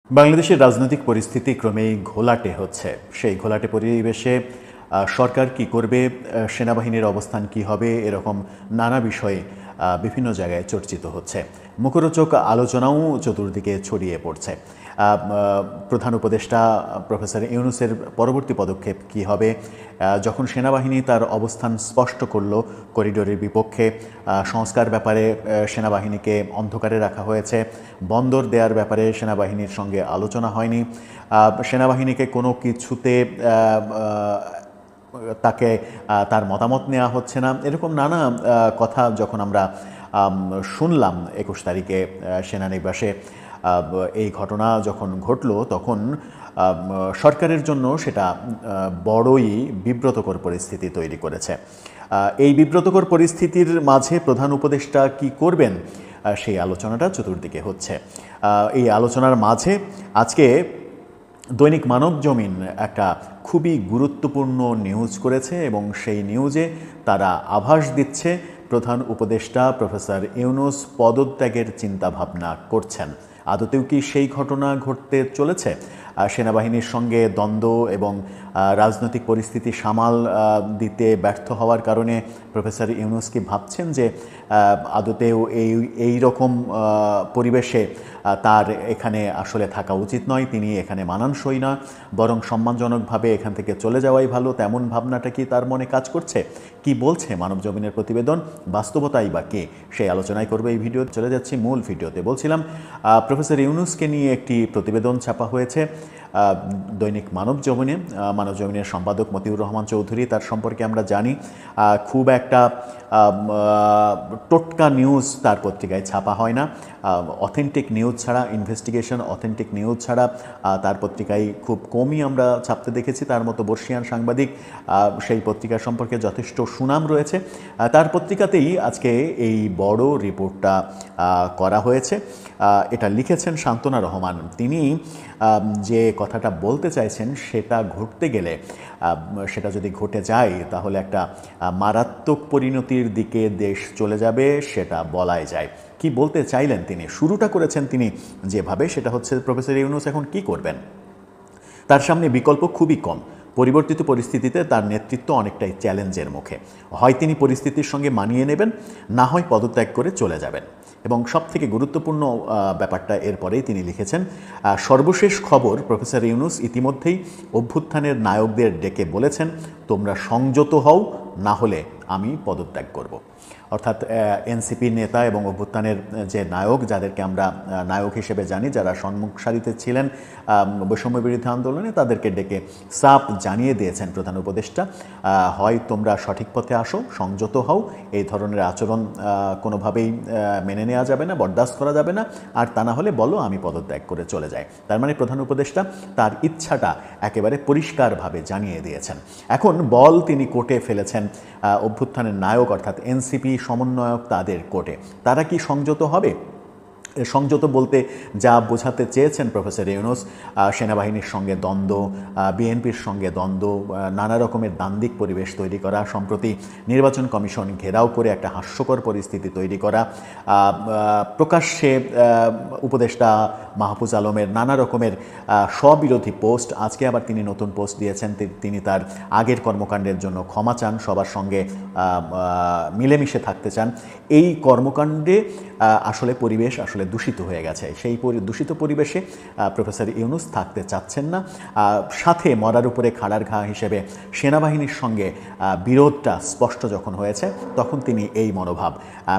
বাংলাদেশের রাজনৈতিক পরিস্থিতি ক্রমেই ঘোলাটে হচ্ছে। সেই ঘোলাটে পরিবেশে সরকার কি করবে, সেনাবাহিনীর অবস্থান কি হবে, এরকম নানা বিষয়ে বিভিন্ন জায়গায় চর্চিত হচ্ছে। মুখরোচক আলোচনাও চতুর্দিকে ছড়িয়ে পড়ছে। প্রধান উপদেষ্টা প্রফেসর ইউনূসের পরবর্তী পদক্ষেপ কি হবে, যখন সেনাবাহিনী তার অবস্থান স্পষ্ট করল করিডোরের বিপক্ষে, সংস্কার ব্যাপারে সেনাবাহিনীকে অন্ধকারে রাখা হয়েছে, বন্দর দেওয়ার ব্যাপারে সেনাবাহিনীর সঙ্গে আলোচনা হয়নি, সেনাবাহিনীকে কোনো কিছুতে তাকে তার মতামত নেওয়া হচ্ছে না, এরকম নানা কথা যখন আমরা শুনলাম ২১ তারিখে সেনানিবাসে এই ঘটনা যখন ঘটল, তখন সরকারের জন্য সেটা বড়ই বিব্রতকর পরিস্থিতি তৈরি করেছে। এই বিব্রতকর পরিস্থিতির মাঝে প্রধান উপদেষ্টা কি করবেন, সেই আলোচনাটা চতুর্দিকে হচ্ছে। এই আলোচনার মাঝে আজকে দৈনিক মানবজমিন একটা খুবই গুরুত্বপূর্ণ নিউজ করেছে এবং সেই নিউজে তারা আভাস দিচ্ছে প্রধান উপদেষ্টা প্রফেসর ইউনূস পদত্যাগের চিন্তাভাবনা করছেন। আদতেও কি সেই ঘটনা ঘটতে চলেছে? সেনাবাহিনীর সঙ্গে দ্বন্দ্ব এবং রাজনৈতিক পরিস্থিতি সামাল দিতে ব্যর্থ হওয়ার কারণে প্রফেসর ইউনূস কি ভাবছেন যে আদতেও এই রকম পরিবেশে তার এখানে আসলে থাকা উচিত নয়, তিনি এখানে মানানসই না, বরং সম্মানজনকভাবে এখান থেকে চলে যাওয়াই ভালো, তেমন ভাবনাটা কি তার মনে কাজ করছে? কি বলছে মানবজমিনের প্রতিবেদন, বাস্তবতাই বা কে, সেই আলোচনায় করবে এই ভিডিও। চলে যাচ্ছি মূল ভিডিওতে। বলছিলাম প্রফেসর ইউনূসকে নিয়ে একটি প্রতিবেদন ছাপা হয়েছে দৈনিক মানবজমিনের সম্পাদক মতিউর রহমান চৌধুরী। তার সম্পর্কে আমরা জানি খুব একটা টোটকা নিউজ তার পত্রিকায় ছাপা হয় না। অথেন্টিক নিউজ ছাড়া, ইনভেস্টিগেশন অথেন্টিক নিউজ ছাড়া তার পত্রিকায় খুব কমই আমরা ছাপতে দেখেছি। তার মতো বর্ষিয়ান সাংবাদিক, সেই পত্রিকা সম্পর্কে যথেষ্ট সুনাম রয়েছে। তার পত্রিকাতেই আজকে এই বড় রিপোর্টটা করা হয়েছে। এটা লিখেছেন শান্তনা রহমান। তিনি যে কথাটা বলতে চাইছেন সেটা ঘটতে গেলে, সেটা যদি ঘটে যায় তাহলে একটা মারাত্মক পরিণতির দিকে দেশ চলে যাবে, সেটা বলাই যায়। কি বলতে চাইলেন তিনি, শুরুটা করেছেন তিনি যেভাবে, সেটা হচ্ছে প্রফেসর ইউনূস এখন কি করবেন। তার সামনে বিকল্প খুবই কম। পরিবর্তিত পরিস্থিতিতে তার নেতৃত্ব অনেকটাই চ্যালেঞ্জের মুখে। হয় তিনি পরিস্থিতির সঙ্গে মানিয়ে নেবেন, না হয় পদত্যাগ করে চলে যাবেন। এবং সবথেকে গুরুত্বপূর্ণ ব্যাপারটা এরপরেই তিনি লিখেছেন, সর্বশেষ খবর, প্রফেসর ইউনূস ইতিমধ্যেই অভ্যুত্থানের নায়কদের ডেকে বলেছেন, তোমরা সংযত হও, না হলে আমি পদত্যাগ করব। অর্থাৎ এনসিপি নেতা এবং অভ্যুত্থানের যে নায়ক, যাদেরকে আমরা নায়ক হিসেবে জানি, যারা সম্মুখ সারিতে ছিলেন বৈষম্য বিরোধী আন্দোলনে, তাদেরকে ডেকে সাপ জানিয়ে দিয়েছেন প্রধান উপদেষ্টা, হয় তোমরা সঠিক পথে আসো, সংযত হও, এই ধরনের আচরণ কোনোভাবেই মেনে নেওয়া যাবে না, বরদাস্ত করা যাবে না, আর তা না হলে বলো আমি পদত্যাগ করে চলে যাই। তার মানে প্রধান উপদেষ্টা তার ইচ্ছাটা একেবারে পরিষ্কারভাবে জানিয়ে দিয়েছেন। এখন বল তিনি কোর্টে ফেলেছেন অভ্যুত্থানের নায়ক অর্থাৎ এনসিপি সমন্বয়ক তাদের কোর্টে। তারা কি সংযত হবে? সংযত বলতে যা বোঝাতে চেয়েছেন প্রফেসর ইউনূস, সেনাবাহিনীর সঙ্গে দ্বন্দ্ব, বিএনপির সঙ্গে দ্বন্দ্ব, নানা রকমের দ্বান্দ্বিক পরিবেশ তৈরি করা, সম্প্রতি নির্বাচন কমিশন ঘেরাও করে একটা হাস্যকর পরিস্থিতি তৈরি করা, প্রকাশ্যে উপদেষ্টা মাহফুজ আলমের নানা রকমের স্ববিরোধী পোস্ট, আজকে আবার তিনি নতুন পোস্ট দিয়েছেন, তিনি তার আগের কর্মকাণ্ডের জন্য ক্ষমা চান, সবার সঙ্গে মিলেমিশে থাকতে চান। এই কর্মকাণ্ডে আসলে পরিবেশ আসলে দূষিত হয়ে গেছে। সেই দূষিত পরিবেশে প্রফেসর ইউনূস থাকতে চাচ্ছেন না। সাথে মরার উপরে খাড়ার ঘা হিসেবে সেনাবাহিনীর সঙ্গে বিরোধটা স্পষ্ট যখন হয়েছে, তখন তিনি এই মনোভাব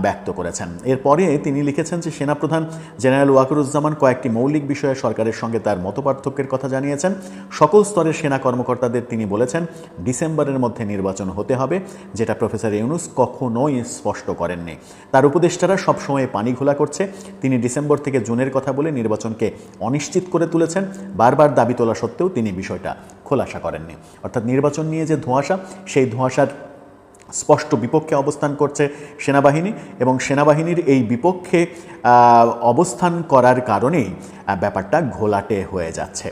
ব্যক্ত করেছেন। এরপরে তিনি লিখেছেন যে সেনাপ্রধান জেনারেল ওয়াকারুজ্জামান কয়েকটি মৌলিক বিষয়ে সরকারের সঙ্গে তার মতপার্থক্যের কথা জানিয়েছেন। সকল স্তরের সেনা কর্মকর্তাদের তিনি বলেছেন ডিসেম্বরের মধ্যে নির্বাচন হতে হবে, যেটা প্রফেসর ইউনূস কখনোই স্পষ্ট করেননি। তার উপদেষ্টারা সবসময় পানি ঘোলা করছে। তিনি ডিসেম্বর থেকে জুনের কথা বলে নির্বাচনকে অনিশ্চিত করে তুলেছেন। বারবার দাবি তোলা সত্ত্বেও তিনি বিষয়টা খোলাসা করেননি। অর্থাৎ নির্বাচন নিয়ে যে ধোঁয়াশা, সেই ধোঁয়াশার স্পষ্ট বিপক্ষে অবস্থান করছে সেনাবাহিনী, এবং সেনাবাহিনীর এই বিপক্ষে অবস্থান করার কারণেই ব্যাপারটা ঘোলাটে হয়ে যাচ্ছে।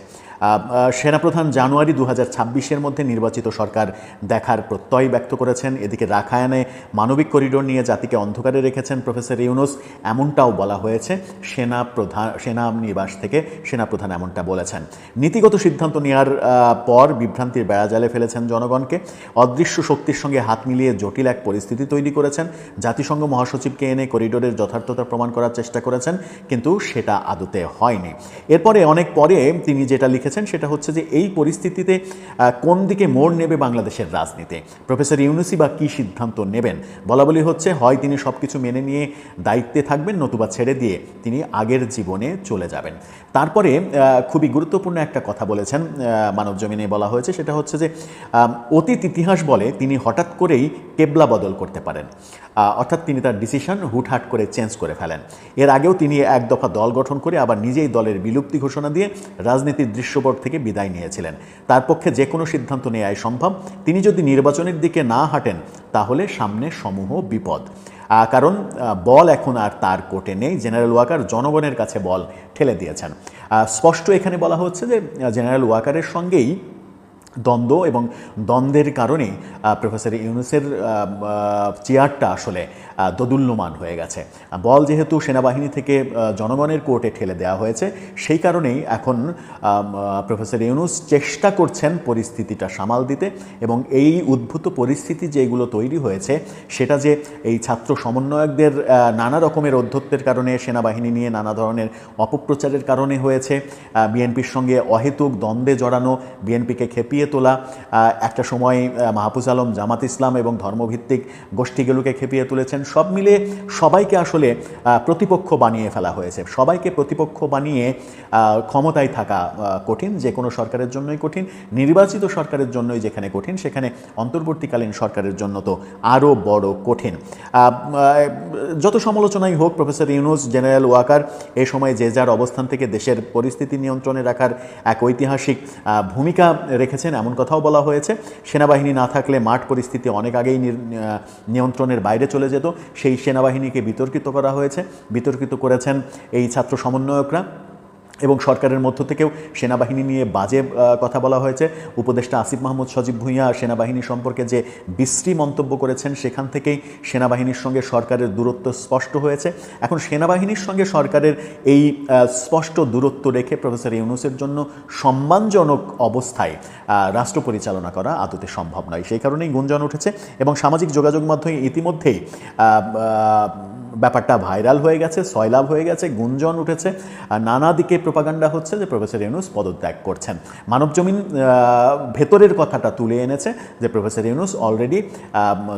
সেনাপ্রধান জানুয়ারি 2026-এর মধ্যে নির্বাচিত সরকার দেখার প্রত্যয় ব্যক্ত করেছেন। এদিকে রাখায়নে মানবিক করিডোর নিয়ে জাতিকে অন্ধকারে রেখেছেন প্রফেসর ইউনূস, এমনটাও বলা হয়েছে সেনানিবাস থেকে। সেনাপ্রধান এমনটা বলেছেন। নীতিগত সিদ্ধান্ত নেওয়ার পর বিভ্রান্তির বেড়াজালে ফেলেছেন জনগণকে। অদৃশ্য শক্তির সঙ্গে হাত মিলিয়ে জটিল এক পরিস্থিতি তৈরি করেছেন। জাতিসংঘ মহাসচিবকে এনে করিডোরের যথার্থতা প্রমাণ করার চেষ্টা করেছেন, কিন্তু সেটা আদতে হয়নি। এরপরে অনেক পরে তিনি যেটা লিখেছেন সেটা হচ্ছে যে এই পরিস্থিতিতে কোন দিকে মোড় নেবে বাংলাদেশের রাজনীতি, প্রফেসর ইউনূসই বা কী সিদ্ধান্ত নেবেন। বলাবলি হচ্ছে হয় তিনি সব কিছু মেনে নিয়ে দায়িত্বে থাকবেন, নতুবা ছেড়ে দিয়ে তিনি আগের জীবনে চলে যাবেন। তারপরে খুবই গুরুত্বপূর্ণ একটা কথা বলেছেন, মানবজমিনে বলা হয়েছে, সেটা হচ্ছে যে অতীত ইতিহাস বলে তিনি হঠাৎ করেই কেবলা বদল করতে পারেন, অর্থাৎ তিনি তার ডিসিশন হুটহাট করে চেঞ্জ করে ফেলেন। এর আগেও তিনি এক দফা দল গঠন করে আবার নিজেই দলের বিলুপ্তি ঘোষণা দিয়ে রাজনীতির দৃশ্যপট থেকে বিদায় নিয়েছিলেন। তার পক্ষে যে কোনো সিদ্ধান্ত নেওয়াই সম্ভব। তিনি যদি নির্বাচনের দিকে না হাঁটেন তাহলে সামনে সমূহ বিপদ, কারণ বল এখন আর তার কোর্টে নেই। জেনারেল ওয়াকার জনগণের কাছে বল ঠেলে দিয়েছেন। স্পষ্ট এখানে বলা হচ্ছে যে জেনারেল ওয়াকারের সঙ্গেই দ্বন্দ্ব, এবং দ্বন্দ্বের কারণে প্রফেসর ইউনূসের চেয়ারটা আসলে দোদুল্যমান হয়ে গেছে। বল যেহেতু সেনাবাহিনী থেকে জনগণের কোর্টে ঠেলে দেওয়া হয়েছে, সেই কারণেই এখন প্রফেসর ইউনূস চেষ্টা করছেন পরিস্থিতিটা সামাল দিতে, এবং এই উদ্ভূত পরিস্থিতি যেগুলো তৈরি হয়েছে সেটা যে এই ছাত্র সমন্বয়কদের নানা রকমের অধ্যত্বের কারণে, সেনাবাহিনী নিয়ে নানা ধরনের অপপ্রচারের কারণে হয়েছে, বিএনপির সঙ্গে অহেতুক দ্বন্দ্বে জড়ানো, বিএনপিকে খেপিয়ে তোলা, একটা সময় মাহফুজ আলম, জামাত ইসলাম এবং ধর্মভিত্তিক গোষ্ঠীগুলোকে খেপিয়ে তুলেছেন। সব মিলে সবাইকে আসলে প্রতিপক্ষ বানিয়ে ফেলা হয়েছে। সবাইকে প্রতিপক্ষ বানিয়ে ক্ষমতায় থাকা কঠিন, যে কোনো সরকারের জন্যই কঠিন। নির্বাচিত সরকারের জন্যই যেখানে কঠিন, সেখানে অন্তর্বর্তীকালীন সরকারের জন্য তো আরও বড় কঠিন। যত সমালোচনাই হোক, প্রফেসর ইউনূস, জেনারেল ওয়াকার এই সময় যে যার অবস্থান থেকে দেশের পরিস্থিতি নিয়ন্ত্রণে রাখার এক ঐতিহাসিক ভূমিকা রেখেছেন, এমন কথাও বলা হয়েছে। সেনাবাহিনী না থাকলে মাঠ পরিস্থিতি অনেক আগেই নিয়ন্ত্রণের বাইরে চলে যেত। সেই সেনাবাহিনীকে বিতর্কিত করা হয়েছে, বিতর্কিত করেছেন এই ছাত্র সমন্বয়করা, এবং সরকারের মধ্য থেকেও সেনাবাহিনী নিয়ে বাজে কথা বলা হয়েছে। উপদেষ্টা আসিফ মাহমুদ সজীব ভুঁইয়া সেনাবাহিনী সম্পর্কে যে বিশ্রী মন্তব্য করেছেন, সেখান থেকেই সেনাবাহিনীর সঙ্গে সরকারের দূরত্ব স্পষ্ট হয়েছে। এখন সেনাবাহিনীর সঙ্গে সরকারের এই স্পষ্ট দূরত্ব রেখে প্রফেসর ইউনূসের জন্য সম্মানজনক অবস্থায় রাষ্ট্র পরিচালনা করা আদতে সম্ভব নয়। সেই কারণেই গুঞ্জন উঠেছে, এবং সামাজিক যোগাযোগ মাধ্যমে ইতিমধ্যেই ব্যাপারটা ভাইরাল হয়ে গেছে, সয়লাভ হয়ে গেছে, গুঞ্জন উঠেছে, নানা দিকে প্রোপাগান্ডা হচ্ছে যে প্রফেসর ইউনূস পদত্যাগ করছেন। মানবজমিন ভেতরের কথাটা তুলে এনেছে যে প্রফেসর ইউনূস অলরেডি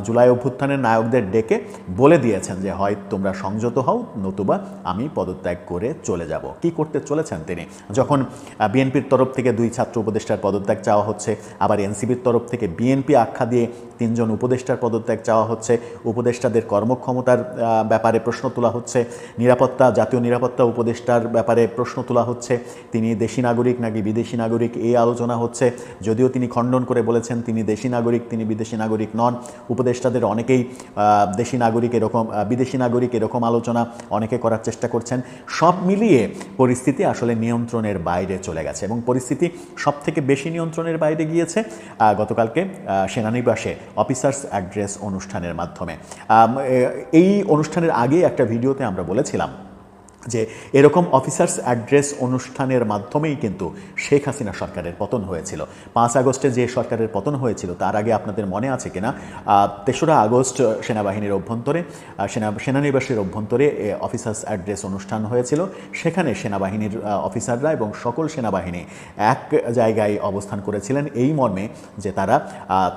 জুলাই অভ্যুত্থানের নায়কদের ডেকে বলে দিয়েছেন যে হয় তোমরা সংযত হও, নতুবা আমি পদত্যাগ করে চলে যাব। কি করতে চলেছেন তিনি? যখন বিএনপির তরফ থেকে 2 ছাত্র উপদেষ্টার পদত্যাগ চাওয়া হচ্ছে, আবার এনসিবির তরফ থেকে বিএনপি আখ্যা দিয়ে 3 জন উপদেষ্টার পদত্যাগ চাওয়া হচ্ছে, উপদেষ্টাদের কর্মক্ষমতার ব্যাপারে প্রশ্ন তোলা হচ্ছে, জাতীয় নিরাপত্তা উপদেষ্টার ব্যাপারে প্রশ্ন তোলা হচ্ছে, তিনি দেশি নাগরিক নাকি বিদেশি নাগরিক, এই আলোচনা হচ্ছে। যদিও তিনি খণ্ডন করে বলেছেন তিনি দেশি নাগরিক, তিনি বিদেশি নাগরিক নন। উপদেষ্টাদের অনেকেই দেশি নাগরিক এরকম, বিদেশি নাগরিক এরকম আলোচনা অনেকে করার চেষ্টা করছেন। সব মিলিয়ে পরিস্থিতি আসলে নিয়ন্ত্রণের বাইরে চলে গেছে, এবং পরিস্থিতি সব থেকে বেশি নিয়ন্ত্রণের বাইরে গিয়েছে গতকালকে সেনানিবাসে অফিসার্স অ্যাড্রেস অনুষ্ঠানের মাধ্যমে। এই অনুষ্ঠানের আগে একটা ভিডিওতে আমরা বলেছিলাম যে এরকম অফিসার্স অ্যাড্রেস অনুষ্ঠানের মাধ্যমেই কিন্তু শেখ হাসিনা সরকারের পতন হয়েছিল। 5 আগস্টে যে সরকারের পতন হয়েছিল, তার আগে আপনাদের মনে আছে কিনা, 3রা আগস্ট সেনাবাহিনীর অভ্যন্তরে, সেনানিবাসের অভ্যন্তরে অফিসার্স অ্যাড্রেস অনুষ্ঠান হয়েছিল। সেখানে সেনাবাহিনীর অফিসাররা এবং সকল সেনাবাহিনী এক জায়গায় অবস্থান করেছিলেন এই মর্মে যে তারা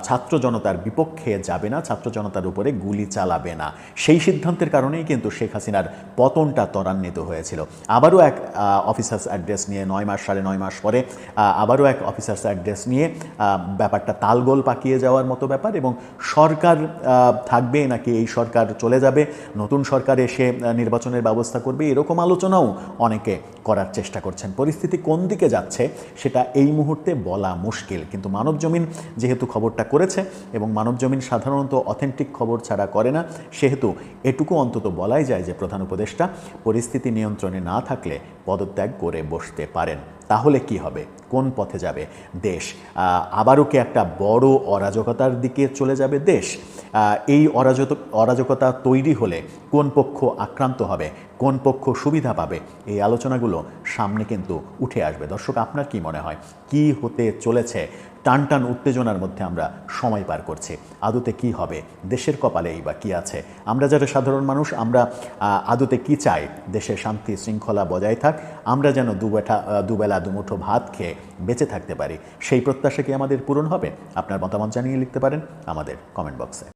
ছাত্র জনতার বিপক্ষে যাবে না, ছাত্র জনতার উপরে গুলি চালাবে না। সেই সিদ্ধান্তের কারণেই কিন্তু শেখ হাসিনার পতনটা ত্বরান্বিত হয়েছিল। আবারও এক অফিসার্স অ্যাড্রেস নিয়ে 9 মাস, 9.5 মাস পরে আবারও এক অফিসার্স অ্যাড্রেস নিয়ে ব্যাপারটা তালগোল পাকিয়ে যাওয়ার মতো ব্যাপার, এবং সরকার থাকবে নাকি এই সরকার চলে যাবে, নতুন সরকার এসে নির্বাচনের ব্যবস্থা করবে, এরকম আলোচনাও অনেকে করার চেষ্টা করছেন। পরিস্থিতি কোন দিকে যাচ্ছে সেটা এই মুহূর্তে বলা মুশকিল, কিন্তু মানবজমিন যেহেতু খবরটা করেছে, এবং মানবজমিন সাধারণত অথেন্টিক খবর ছাড়া করে না, সেহেতু এটুকু অন্তত বলাই যায় যে প্রধান উপদেষ্টা পরিস্থিতি পরিস্থিতি নিয়ন্ত্রণে না থাকলে পদত্যাগ করে বসতে পারেন। তাহলে কি হবে? কোন পথে যাবে দেশ? আবারও কি একটা বড় অরাজকতার দিকে চলে যাবে দেশ? এই অরাজকতা তৈরি হলে কোন পক্ষ আক্রান্ত হবে, কোন পক্ষ সুবিধা পাবে, এই আলোচনাগুলো সামনে কিন্তু উঠে আসবে। দর্শক, আপনার কি মনে হয় কি হতে চলেছে? টান টান উত্তেজনার মধ্যে আমরা সময় পার করছি। আদতে কি হবে? দেশের কপালেই বা কি আছে? আমরা যারা সাধারণ মানুষ, আমরা আদতে কি চাই? দেশে শান্তি শৃঙ্খলা বজায় থাক, আমরা যেন দুবেলা দুমুঠো ভাত খেয়ে বেঁচে থাকতে পারি। সেই প্রত্যাশা কি আমাদের পূরণ হবে? আপনার মতামত জানিয়ে লিখতে পারেন আমাদের কমেন্ট বক্সে।